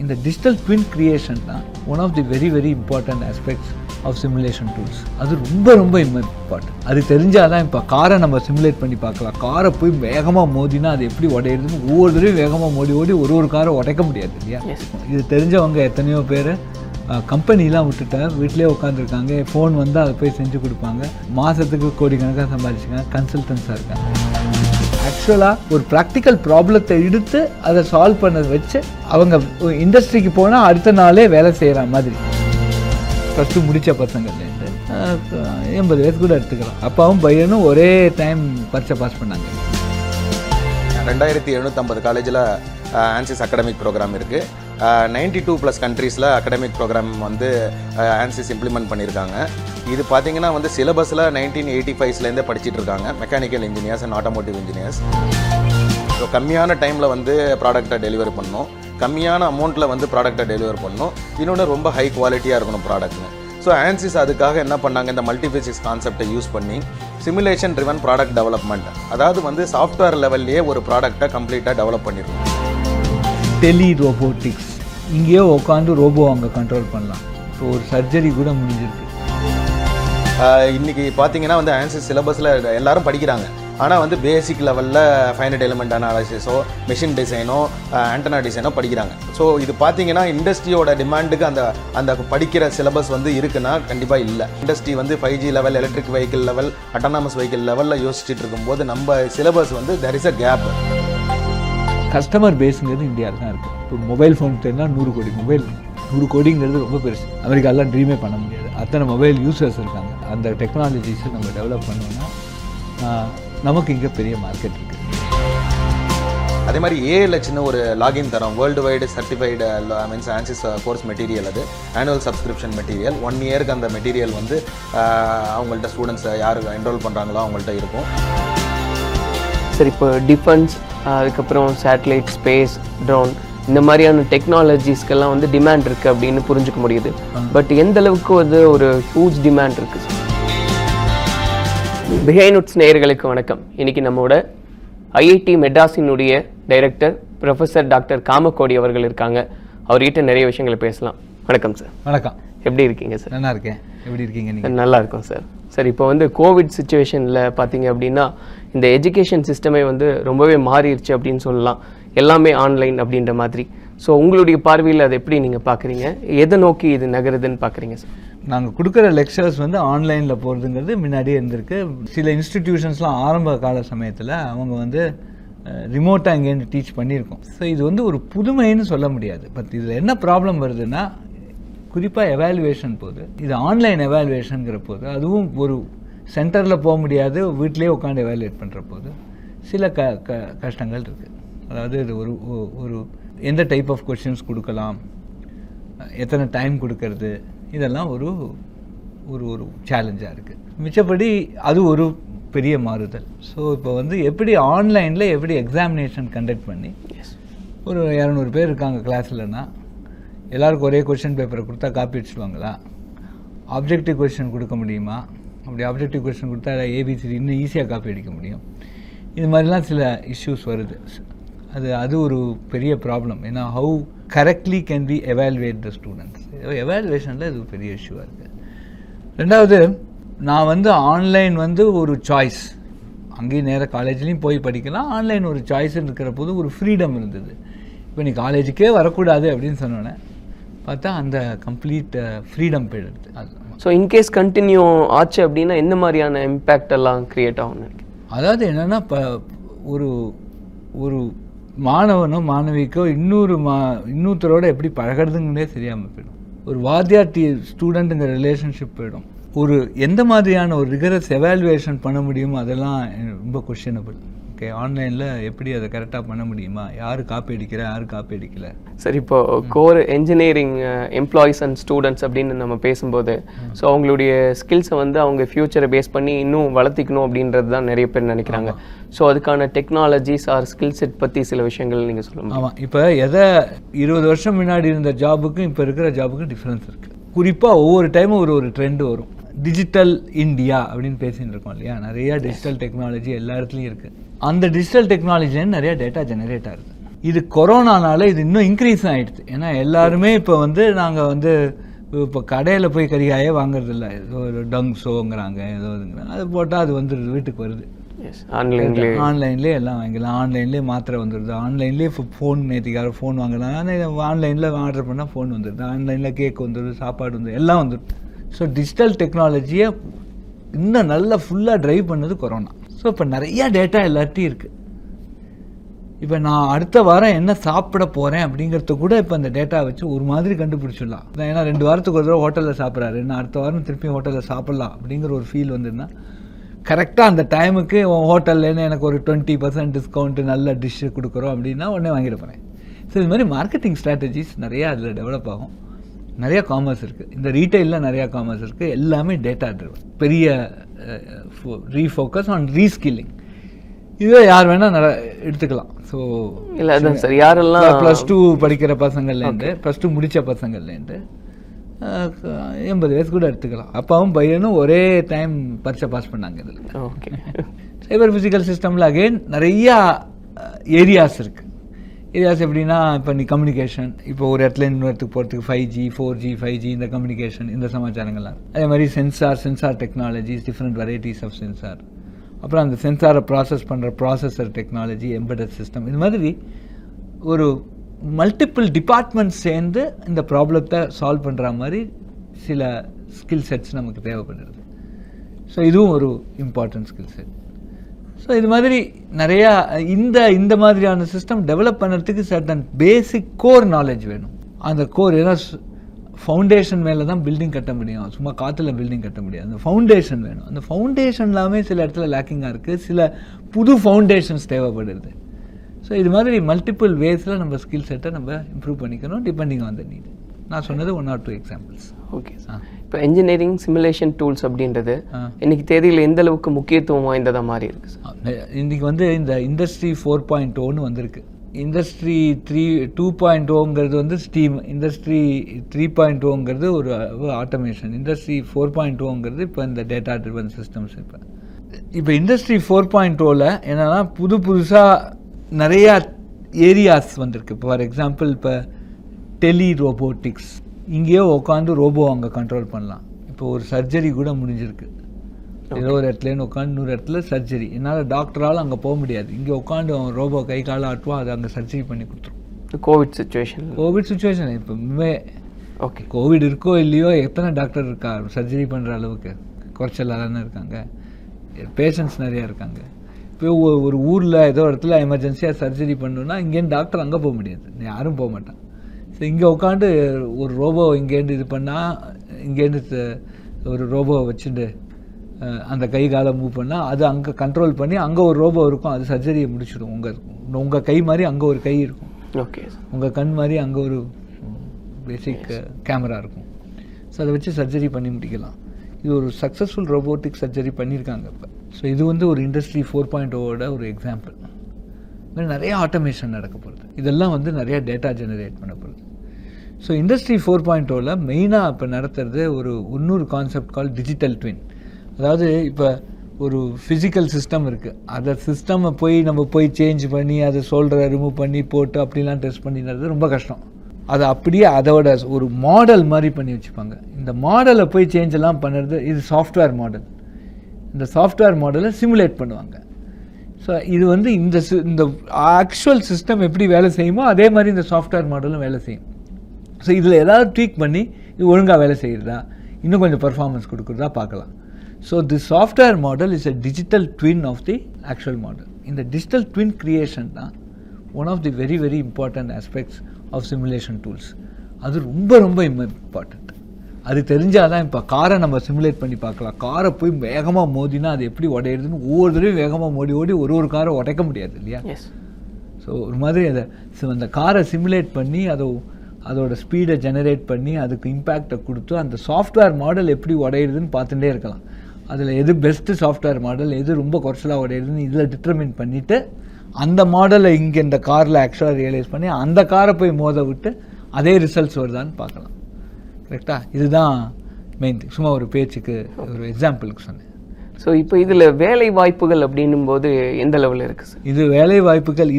இந்த digital twin creation தான் one of the very very important aspects of simulation tools. அது ரொம்ப ரொம்ப இம்பார்ட்டன்ட். அது தெரிஞ்சால் தான் இப்போ காரை நம்ம சிமுலேட் பண்ணி பார்க்கலாம். காரை போய் வேகமாக மோதினா அது எப்படி உடையிறதுன்னு ஒவ்வொரு தடவையும் வேகமாக மோடி ஒரு காரை உடைக்க முடியாது இல்லையா? இது தெரிஞ்சவங்க எத்தனையோ பேர் கம்பெனிலாம் விட்டுட்டாங்க, வீட்டிலே உட்காந்துருக்காங்க. ஃபோன் வந்து அதை போய் செஞ்சு கொடுப்பாங்க. மாதத்துக்கு கோடிக்கணக்காக சம்பாதிச்சுக்காங்க, கன்சல்டன்ஸாக இருக்காங்க. ஆக்சுவலாக ஒரு ப்ராக்டிக்கல் ப்ராப்ளத்தை எடுத்து அதை சால்வ் பண்ணதை வச்சு அவங்க இண்டஸ்ட்ரிக்கு போனால் அடுத்த நாளே வேலை செய்கிற மாதிரி. ஃபஸ்ட்டு முடித்த பசங்கள்லேருந்து 80 வயசு கூட எடுத்துக்கலாம். அப்பாவும் பையனும் ஒரே டைம் பரீட்சை பாஸ் பண்ணாங்க. 2750 காலேஜில் ஆன்சிஸ் அகாடமிக் ப்ரோக்ராம் இருக்குது. 92+ கண்ட்ரீஸில் அகாடமிக் ப்ரோக்ராம் வந்து ஆன்சிஸ் இம்ப்ளிமெண்ட் பண்ணியிருக்காங்க. இது பார்த்தீங்கன்னா வந்து சிலபஸில் 1985ஸ்லேருந்தே படிச்சுட்டு இருக்காங்க. Mechanical engineers and automotive engineers. So கம்மியான டைமில் வந்து ப்ராடக்டை டெலிவரி பண்ணணும், கம்மியான அமௌண்ட்டில் வந்து ப்ராடக்டை டெலிவரி பண்ணணும், இன்னொன்று ரொம்ப ஹை குவாலிட்டியாக இருக்கணும் ப்ராடக்ட்னு. ஸோ ஆன்சிஸ் அதுக்காக என்ன பண்ணாங்க, இந்த மல்டிபிசிக்ஸ் கான்செப்டை யூஸ் பண்ணி சிமுலேஷன் ட்ரிவன் ப்ராடக்ட் டெவலப்மெண்ட், அதாவது வந்து சாஃப்ட்வேர் லெவல்லையே ஒரு ப்ராடக்டை கம்ப்ளீட்டாக டெவலப் பண்ணிருக்கோம். டெலி ரோபோட்டிக்ஸ், இங்கேயோ உட்காந்து ரோபோ அங்கே கண்ட்ரோல் பண்ணலாம். ஸோ ஒரு சர்ஜரி கூட முடிஞ்சிருக்கு. இன்றைக்கி பார்த்தீங்கன்னா வந்து ஆன்சிஸ் சிலபஸில் எல்லோரும் படிக்கிறாங்க. ஆனால் வந்து பேசிக் லெவலில் ஃபைனட் எலிமெண்ட் அனாலிசிஸோ மெஷின் டிசைனோ ஆண்டனா டிசைனோ படிக்கிறாங்க. ஸோ இது பார்த்தீங்கன்னா இண்டஸ்ட்ரியோட டிமாண்டுக்கு அந்த படிக்கிற சிலபஸ் வந்து இருக்குன்னா கண்டிப்பாக இல்லை. இண்டஸ்ட்ரி வந்து 5G level, electric vehicle level, autonomous vehicle லெவலில் யோசிச்சுட்டு இருக்கும்போது நம்ம சிலபஸ் வந்து there is a gap. Customer பேஸுங்கிறது இந்தியாவில் தான் இருக்குது. இப்போ மொபைல் ஃபோன் தெரினா 100 கோடி மொபைல். 100 கோடிங்கிறது ரொம்ப பெருசு. அமெரிக்காலாம் ட்ரீமே பண்ண முடியாது. அத்தனை மொபைல் யூசர்ஸ் இருக்காங்க. அந்த டெக்னாலஜிஸை நம்ம டெவலப் பண்ணோம்னா நமக்கு இங்கே பெரிய மார்க்கெட் இருக்குது. அதே மாதிரி ஏல சின்ன ஒரு லாகின் தரோம். World wide certified means ஆன்சிஸ் course material. அது ஆனுவல் சப்ஸ்கிரிப்ஷன் மெட்டீரியல். 1 இயருக்கு அந்த மெட்டீரியல் வந்து அவங்கள்ட்ட ஸ்டூடெண்ட்ஸ் யார் என்ரோல் பண்ணுறாங்களோ அவங்கள்ட்ட இருக்கும். சரி, இப்போ டிஃபென்ஸ், அதுக்கப்புறம் சேட்டலைட், ஸ்பேஸ், ட்ரோன், இந்த மாதிரியான டெக்னாலஜிஸ்க்கெல்லாம் வந்து டிமாண்ட் இருக்குது அப்படின்னு புரிஞ்சுக்க முடியுது. பட் எந்த அளவுக்கு வந்து ஒரு ஹியூஜ் டிமாண்ட் இருக்குது? பிஹைண்ட் உட்ஸ் நேயர்களுக்கு வணக்கம். இன்றைக்கி நம்மளோட ஐஐடி மெட்ராஸினுடைய டைரக்டர் ப்ரொஃபஸர் டாக்டர் காமகோடி அவர்கள் இருக்காங்க. அவர்கிட்ட நிறைய விஷயங்களை பேசலாம். வணக்கம் சார். வணக்கம். எப்படி இருக்கீங்க சார்? நல்லா இருக்கேன். எப்படி இருக்கீங்க நீங்கள்? நல்லா இருக்கும் சார். சார், இப்போ வந்து கோவிட் சுச்சுவேஷனில் பார்த்தீங்க அப்படின்னா இந்த எஜுகேஷன் சிஸ்டமே வந்து ரொம்பவே மாறிடுச்சு அப்படின்னு சொல்லலாம். எல்லாமே ஆன்லைன் அப்படின்ற மாதிரி. ஸோ உங்களுடைய பார்வையில் அதை எப்படி நீங்கள் பார்க்குறீங்க? எதை நோக்கி இது நகருதுன்னு பார்க்குறீங்க சார்? நாங்கள் கொடுக்குற லெக்சர்ஸ் வந்து ஆன்லைனில் போகிறதுங்கிறது முன்னாடியே இருந்திருக்கு. சில இன்ஸ்டிடியூஷன்ஸ்லாம் ஆரம்ப கால சமயத்தில் அவங்க வந்து ரிமோட்டாக இங்கேருந்து டீச் பண்ணியிருக்கோம். ஸோ இது வந்து ஒரு புதுமைன்னு சொல்ல முடியாது. பட் இதில் என்ன ப்ராப்ளம் வருதுன்னா, குறிப்பாக எவாலுவேஷன் போது, இது ஆன்லைன் எவாலுவேஷனுங்கிற போது, அதுவும் ஒரு சென்டரில் போக முடியாது, வீட்டிலே உட்காந்து எவாலுவேட் பண்ணுற போது சில கஷ்டங்கள் இருக்குது. அதாவது இது ஒரு எந்த டைப் ஆஃப் கொஷின்ஸ் கொடுக்கலாம், எத்தனை டைம் கொடுக்கறது, இதெல்லாம் ஒரு ஒரு சேலஞ்சாக இருக்குது. மிச்சப்படி அது ஒரு பெரிய மாறுதல். ஸோ இப்போ வந்து எப்படி ஆன்லைனில் எப்படி எக்ஸாமினேஷன் கண்டக்ட் பண்ணி ஒரு 200 பேர் இருக்காங்க கிளாஸ்லன்னா எல்லாருக்கும் ஒரே கொஷின் பேப்பரை கொடுத்தா காப்பி அடிச்சுடுவாங்களா? ஆப்ஜெக்டிவ் கொஷின் கொடுக்க முடியுமா? அப்படி ஆப்ஜெக்டிவ் கொஷின் கொடுத்தா ஏபிசிடி இன்னும் ஈஸியாக காப்பி அடிக்க முடியும். இது மாதிரிலாம் சில இஷ்யூஸ் வருது. அது ஒரு பெரிய ப்ராப்ளம். ஏன்னா how correctly can be evaluate the students. எவாலுவேஷனில் இது பெரிய இஷ்யூவாக இருக்குது. ரெண்டாவது, நான் வந்து ஆன்லைன் வந்து ஒரு சாய்ஸ், அங்கேயும் நேராக காலேஜ்லேயும் போய் படிக்கலாம், ஆன்லைன் ஒரு சாய்ஸ்ன்னு இருக்கிற போது ஒரு ஃப்ரீடம் இருந்தது. இப்போ நீ காலேஜுக்கே வரக்கூடாது அப்படின்னு சொன்னோன்னே பார்த்தா அந்த கம்ப்ளீட் ஃப்ரீடம் போயிடுது. அது ஸோ இன்கேஸ் கண்டினியூ ஆச்சு அப்படின்னா எந்த மாதிரியான இம்பேக்ட் எல்லாம் க்ரியேட் ஆகும்னு நினைக்கிறேன்? அதாவது என்னென்னா, இப்போ ஒரு மாணவனோ மாணவிக்கோ இன்னொருத்தரோட எப்படி பழகிறதுங்கன்னே தெரியாமல் போயிடும். ஒரு வாத்தியார் ஸ்டூடெண்ட்டுங்கிற ரிலேஷன்ஷிப் போயிடும். ஒரு எந்த மாதிரியான ஒரு ரிகரஸ் எவாலுவேஷன் பண்ண முடியுமோ அதெல்லாம் ரொம்ப கொஸ்டினபிள். ஓகே, ஆன்லைனில் எப்படி அதை கரெக்டாக பண்ண முடியுமா? யார் காப்பி அடிக்கிற, யார் காப்பி அடிக்கல? சரி, இப்போ core engineering employees and students அப்படின்னு நம்ம பேசும்போது, ஸோ அவங்களுடைய ஸ்கில்ஸை வந்து அவங்க ஃப்யூச்சரை பேஸ் பண்ணி இன்னும் வளர்த்திக்கணும் அப்படின்றது தான் நிறைய பேர் நினைக்கிறாங்க. ஸோ அதுக்கான டெக்னாலஜிஸ் ஆர் ஸ்கில் செட் பற்றி சில விஷயங்கள் நீங்கள் சொல்லுங்கள். ஆமாம், இப்போ 20 வருஷம் முன்னாடி இருந்த ஜாபுக்கும் இப்போ இருக்கிற ஜாபுக்கும் டிஃப்ரென்ஸ் இருக்குது. குறிப்பாக ஒவ்வொரு டைமும் ஒரு ட்ரெண்டு வரும். டிஜிட்டல் இந்தியா அப்படின்னு பேசின்னு இருக்கோம் இல்லையா? நிறையா டிஜிட்டல் டெக்னாலஜி எல்லா இடத்துலையும் இருக்குது. அந்த டிஜிட்டல் டெக்னாலஜிலேருந்து நிறையா டேட்டா ஜெனரேட் ஆகுது. இது கொரோனானால இது இன்னும் இன்க்ரீஸ் ஆகிடுது. ஏன்னா எல்லாருமே இப்போ வந்து நாங்கள் வந்து இப்போ கடையில் போய் கறிகாயே வாங்குறதில்ல, ஏதோ ஒரு டங்ஸோங்கிறாங்க ஏதோ இதுங்கிறாங்க, அது போட்டால் அது வந்துடுது, வீட்டுக்கு வருது. ஆன்லைன்லேயே எல்லாம் வாங்கிக்கலாம், ஆன்லைன்லேயே மாத்திரை வந்துடுது, ஆன்லைன்லேயே இப்போ ஃபோன், நேற்றுக்கார ஃபோன் வாங்கலாம், ஆன்லைனில் ஆர்டர் பண்ணால் ஃபோன் வந்துடுது, ஆன்லைனில் கேக் வந்துடுது, சாப்பாடு வந்துடுது, எல்லாம் வந்துடுது. ஸோ டிஜிட்டல் டெக்னாலஜியை இன்னும் நல்லா ஃபுல்லாக ட்ரைவ் பண்ணது கொரோனா. ஸோ இப்போ நிறையா டேட்டா எல்லாத்தையும் இருக்குது. இப்போ நான் அடுத்த வாரம் என்ன சாப்பிட போகிறேன் அப்படிங்கிறத கூட இப்போ அந்த டேட்டா வச்சு ஒரு மாதிரி கண்டுபிடிச்சிடலாம். ஏன்னா 2 வாரத்துக்கு ஒரு தடவை ஹோட்டலில் சாப்பிட்றாரு, நான் அடுத்த வாரம் திருப்பி ஹோட்டலில் சாப்பிட்லாம் அப்படிங்கிற ஒரு ஃபீல் வந்துருந்தா கரெக்டாக அந்த டைமுக்கு ஹோட்டல்லேருந்து எனக்கு ஒரு 20% டிஸ்கவுண்ட்டு நல்ல டிஷ்ஷு கொடுக்குறோம் அப்படின்னா உடனே வாங்கிட போகிறேன். ஸோ இது மாதிரி மார்க்கெட்டிங் ஸ்ட்ராட்டஜிஸ் நிறையா அதில் டெவலப் ஆகும். நிறையா காமர்ஸ் இருக்குது, இந்த ரீட்டைலில் நிறையா காமர்ஸ் இருக்குது, எல்லாமே டேட்டா ட்ரிவன். பெரிய ரீஃபோக்கஸ் ஆன் ரீஸ்கில்லிங், இதுவே யார் வேணால் எடுத்துக்கலாம். ஸோ இல்லை அதான் சார், யாரெல்லாம் +2 படிக்கிற பசங்கள்லேருந்து, +2 முடித்த பசங்கள்லேருந்து 80 வயசு கூட எடுத்துக்கலாம். அப்பாவும் பையனும் ஒரே டைம் பரீட்சை பாஸ் பண்ணாங்க. இதில் ஓகே, சைபர் ஃபிசிக்கல் சிஸ்டமில் அகெயின் நிறையா ஏரியாஸ் இருக்குது. ஏரியாஸ் எப்படின்னா, இப்போ நீ கம்யூனிகேஷன், இப்போ ஒரு இடத்துல இன்னொரு இடத்துக்கு போகிறதுக்கு 5G 4G 5G இந்த கம்யூனிகேஷன், இந்த சமாச்சாரங்கள்லாம். அதே மாதிரி sensor technologies, different varieties of sensor. அப்புறம் அந்த சென்சாரை ப்ராசஸ் பண்ணுற ப்ராசஸர் டெக்னாலஜி, எம்பெடட் சிஸ்டம், இது மாதிரி ஒரு மல்டிபிள் டிபார்ட்மெண்ட்ஸ் சேர்ந்து இந்த ப்ராப்ளத்தை சால்வ் பண்ணுற மாதிரி சில ஸ்கில் செட்ஸ் நமக்கு தேவைப்படுது. ஸோ இதுவும் ஒரு இம்பார்ட்டன்ட் ஸ்கில் செட். ஸோ இது மாதிரி நிறையா இந்த மாதிரியான சிஸ்டம் டெவலப் பண்ணுறதுக்கு சர்டன் பேசிக் கோர் நாலேஜ் வேணும். அந்த கோர் ஏன்னா ஃபவுண்டேஷன் மேலே தான் பில்டிங் கட்ட முடியும், சும்மா காற்றுல பில்டிங் கட்ட முடியாது. அந்த ஃபவுண்டேஷன் வேணும். அந்த ஃபவுண்டேஷன் எல்லாமே சில இடத்துல லேக்கிங்காக இருக்குது, சில புது ஃபவுண்டேஷன்ஸ் தேவைப்படுது. ஸோ இது மாதிரி மல்டிபிள் வேஸில் நம்ம ஸ்கில் செட்டை நம்ம இம்ப்ரூவ் பண்ணிக்கணும், டிபெண்டிங் ஆன் த நீட். நான் சொன்னது 1 or 2 எக்ஸாம்பிள்ஸ். Okay sir. இப்போ இன்ஜினியரிங் சிமுலேஷன் டூல்ஸ் அப்படின்றது இன்னைக்கு தேதியில் எந்த அளவுக்கு முக்கியத்துவம் வாய்ந்ததாக மாறி இருக்கு சார்? இன்றைக்கி வந்து இந்த இண்டஸ்ட்ரி 4.0ன்னு வந்திருக்கு. இண்டஸ்ட்ரி 2.0ங்கிறது வந்து ஸ்டீம், இண்டஸ்ட்ரி 3.0ங்கிறது ஒரு ஆட்டோமேஷன், இண்டஸ்ட்ரி 4.0ங்கிறது இப்போ இந்த டேட்டா ட்ரிவன் சிஸ்டம்ஸ். இப்போ இண்டஸ்ட்ரி 4.0ல் என்னென்னா புதுசாக நிறையா ஏரியாஸ் வந்திருக்கு. இப்போ ஃபார் எக்ஸாம்பிள் இப்போ டெலி ரோபோட்டிக்ஸ், இங்கேயோ உட்காந்து ரோபோ அங்கே கண்ட்ரோல் பண்ணலாம். இப்போ ஒரு சர்ஜரி கூட முடிஞ்சிருக்கு, ஏதோ ஒரு இடத்துலேருந்து உட்காந்து இன்னொரு இடத்துல சர்ஜரி. என்னால் டாக்டரால் அங்கே போக முடியாது, இங்கே உட்காந்து அவன் ரோபோ கை காலை ஆட்டுவான், அதை அங்கே சர்ஜரி பண்ணி கொடுத்துரும். கோவிட் சுச்சுவேஷன் இப்போவுமே ஓகே, கோவிட் இருக்கோ இல்லையோ எத்தனை டாக்டர் இருக்கா சர்ஜரி பண்ணுற அளவுக்கு? குறைச்சலாக தானே இருக்காங்க, பேஷண்ட்ஸ் நிறையா இருக்காங்க. இப்போ ஒரு ஊரில் ஏதோ இடத்துல எமர்ஜென்சியாக சர்ஜரி பண்ணணுன்னா இங்கேருந்து டாக்டர் அங்கே போக முடியாது, யாரும் போக மாட்டான். ஸோ இங்கே உட்காந்து ஒரு ரோபோ இங்கேருந்து இது பண்ணால், இங்கேருந்து ஒரு ரோபோவை வச்சுட்டு அந்த கை காலை மூவ் பண்ணால் அது அங்கே கண்ட்ரோல் பண்ணி அங்கே ஒரு ரோபோ இருக்கும், அது சர்ஜரியை முடிச்சிடும். உங்கள் கை மாதிரி அங்கே ஒரு கை இருக்கும், ஓகே, உங்கள் கண் மாதிரி அங்கே ஒரு பேசிக் கேமரா இருக்கும். ஸோ அதை வச்சு சர்ஜரி பண்ணி முடிக்கலாம். இது ஒரு சக்ஸஸ்ஃபுல் ரோபோட்டிக் சர்ஜரி பண்ணியிருக்காங்க இப்போ. ஸோ இது வந்து ஒரு இண்டஸ்ட்ரி 4.0வோட ஒரு எக்ஸாம்பிள். இது நிறைய ஆட்டோமேஷன் நடக்க போகுது, இதெல்லாம் வந்து நிறையா டேட்டா ஜெனரேட் பண்ண போகுது. ஸோ இண்டஸ்ட்ரி 4.0வில் மெயினாக இப்போ நடத்துறது இன்னொரு கான்செப்ட் கால் டிஜிட்டல் ட்வின். அதாவது இப்போ ஒரு ஃபிசிக்கல் சிஸ்டம் இருக்குது, அதை சிஸ்டமை நம்ம போய் சேஞ்ச் பண்ணி அதை சோல்டரை ரிமூவ் பண்ணி போட்டு அப்படிலாம் டெஸ்ட் பண்ணிடுறது ரொம்ப கஷ்டம். அதை அப்படியே அதோட ஒரு மாடல் மாதிரி பண்ணி வச்சுப்பாங்க. இந்த மாடலை போய் சேஞ்ச் எல்லாம் பண்ணுறது இது சாஃப்ட்வேர் மாடல். இந்த சாஃப்ட்வேர் மாடலை சிமுலேட் பண்ணுவாங்க. ஸோ இது வந்து இந்த ஆக்சுவல் சிஸ்டம் எப்படி வேலை செய்யுமோ அதே மாதிரி இந்த சாஃப்ட்வேர் மாடலும் வேலை செய்யும். ஸோ இதில் ஏதாவது ட்வீக் பண்ணி இது ஒழுங்காக வேலை செய்கிறதா, இன்னும் கொஞ்சம் பர்ஃபார்மன்ஸ் கொடுக்குறதா பார்க்கலாம். So the software model is a digital twin of the actual model. இந்த டிஜிட்டல் ட்வின் கிரியேஷன் தான் one of the very very important aspects of simulation tools. அது ரொம்ப ரொம்ப இம்பார்ட்டண்ட். அது தெரிஞ்சால் தான் இப்போ காரை நம்ம சிமுலேட் பண்ணி பார்க்கலாம். காரை போய் வேகமாக மோதினா அது எப்படி உடையிறதுன்னு ஒவ்வொரு தடவையும் வேகமாக ஓடி ஒரு காரை உடைக்க முடியாது இல்லையா? ஸோ ஒரு மாதிரி அந்த காரை சிமுலேட் பண்ணி அதோட ஸ்பீடை ஜெனரேட் பண்ணி அதுக்கு இம்பேக்டை கொடுத்து அந்த சாஃப்ட்வேர் மாடல் எப்படி உடையிறதுன்னு பார்த்துட்டே இருக்கலாம். அதில் எது பெஸ்ட்டு சாஃப்ட்வேர் மாடல், எது ரொம்ப குறைச்சலாக உடையிறதுன்னு இதில் டிட்டர்மின் பண்ணிவிட்டு அந்த மாடலை இங்கே இந்த காரில் ஆக்சுவலாக ரியலைஸ் பண்ணி அந்த காரை போய் மோத விட்டு அதே ரிசல்ட்ஸ் வருதான்னு பார்க்கலாம். கரெக்டாக? இதுதான் மெயின் திங். சும்மா ஒரு பேச்சுக்கு ஒரு எக்ஸாம்பிளுக்கு சொன்னேன். ஸோ இப்போ இதில் வேலை வாய்ப்புகள் அப்படின்னும் போது எந்த லெவலில் இருக்குது சார்? இது வேலை வாய்ப்புகள்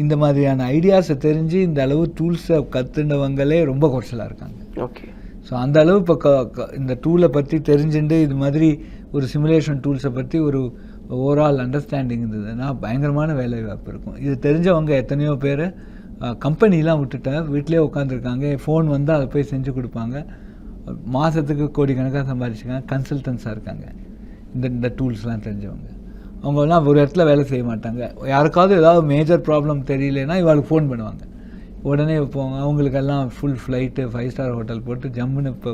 இந்த மாதிரியான ஐடியாஸை தெரிஞ்சு இந்த அளவு டூல்ஸை கற்றுனவங்களே ரொம்ப குறைச்சலாக இருக்காங்க. ஓகே. ஸோ அந்த அளவு இப்போ இந்த டூலை பற்றி தெரிஞ்சுட்டு இது மாதிரி ஒரு சிமுலேஷன் டூல்ஸை பற்றி ஒரு ஓவரால் அண்டர்ஸ்டாண்டிங் இருந்ததுன்னா பயங்கரமான வேலை வாய்ப்பு இருக்கும். இது தெரிஞ்சவங்க எத்தனையோ பேர் கம்பெனிலாம் விட்டுட்டாங்க, வீட்டிலே உட்காந்துருக்காங்க. ஃபோன் வந்தால் அதை போய் செஞ்சு கொடுப்பாங்க. மாதத்துக்கு கோடிக்கணக்காக சம்பாதிச்சுக்காங்க. கன்சல்டன்ஸாக இருக்காங்க இந்த டூல்ஸ்லாம் தெரிஞ்சவங்க. அவங்கெல்லாம் ஒரு இடத்துல வேலை செய்ய மாட்டாங்க. யாருக்காவது ஏதாவது மேஜர் ப்ராப்ளம் தெரியலன்னா இவாளுக்கு ஃபோன் பண்ணுவாங்க. உடனே போவாங்க. அவங்களுக்கெல்லாம் ஃபுல் ஃப்ளைட்டு 5 ஸ்டார் ஹோட்டல் போட்டு ஜம்முன்னு இப்போ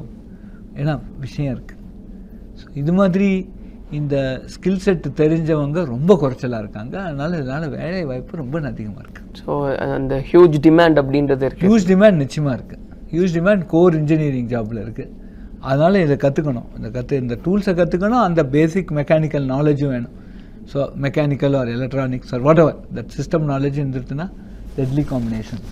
ஏன்னா விஷயம் இருக்குது. ஸோ இது மாதிரி இந்த ஸ்கில் செட்டு தெரிஞ்சவங்க ரொம்ப குறைச்சலாக இருக்காங்க. இதனால் வேலை வாய்ப்பு ரொம்ப அதிகமாக இருக்குது. ஸோ அந்த ஹியூஜ் டிமாண்ட் அப்படின்றது இருக்குது. ஹியூஜ் டிமாண்ட் நிச்சயமாக இருக்குது. ஹியூஜ் டிமாண்ட் கோர் இன்ஜினியரிங் ஜாபில் இருக்குது. அதனால் இதை கற்றுக்கணும். இந்த டூல்ஸை கற்றுக்கணும். அந்த பேசிக் மெக்கானிக்கல் நாலேஜும் வேணும். So mechanical or electronics or whatever that system knowledge இருந்துட்டுன்னா டெட்லி காம்பினேஷன்.